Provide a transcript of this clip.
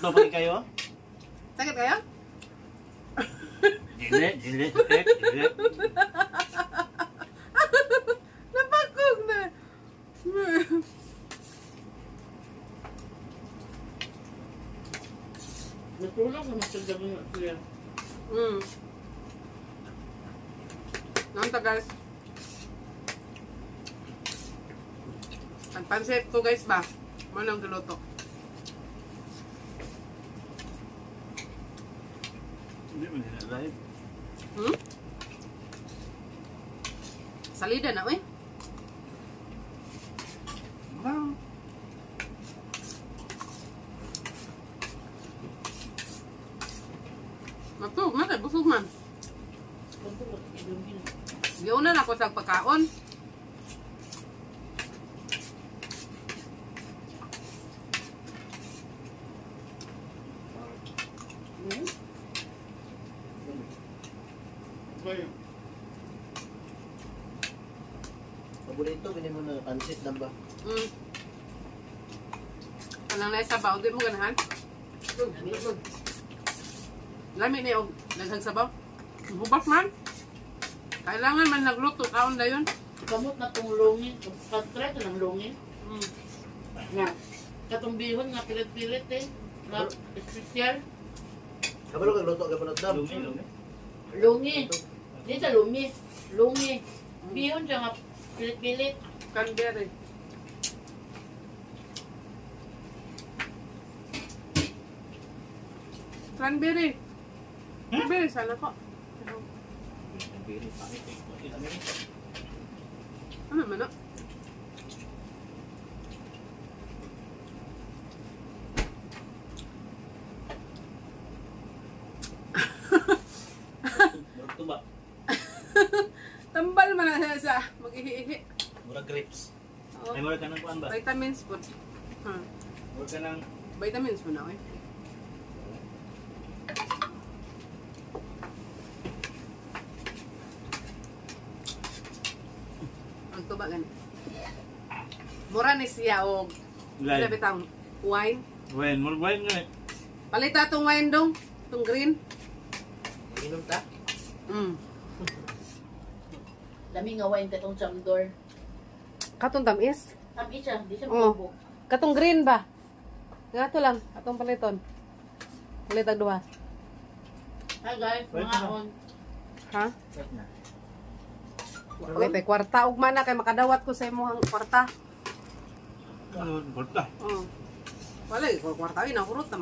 Tonto pa rin kayo? Sakit kayo? Dili, sakit, dili. Napakog na. Natulog na magtagdagan na siya. Nanta guys. Ang pansit ko guys ba? Manang giluto. Hindi mo nila live. Salida na, eh. Wow. Matug, man, busog man. Giunan ako sa pagkaon. Paborito, bilhin mo na pansit lang ba? Kanang na sabaw, di mo ganahan? Lami na yung naghang sabaw. Bubak man. Kailangan man nagluto, kaon na yun. Kamot na itong lungin. Katry ito ng lungin. Nga. Katong bihon nga pilit-pilit eh. Nga espesyal. Kabalo kang luto ka pa na Lumi. Lungi. Di sa lumi. Lungi. Bihon siya nga pilit-pilit. Canberry. Cranberry. Cranberry sana ko. Ano man na? Ito ba? Tambal man na sa mag-ihi-ihi. Mura grapes. Oo. Ay, mura ka ng kuhan ba? Vitamins po. Mura ka ng... Vitamins mo na eh. Ang tuba gani. Mura ni siya og Live. sabi tang wine. Mura wine nga eh. Palita tong wine dong, tong green. Inom ta? Dami nga wine katong chamdor. Katong tamis. Tabi siya. Di siya Oo. bubok. Katong green ba? Nga to lang, atong paliton. Palitag duha. Hi guys, Wait mga na. on. Ha? Wait na. Okay, tay kwarta ug mana kay makadawat ko sa imong kwarta. Ano, borta. Oh. Wala, kwarta ina kurot naman.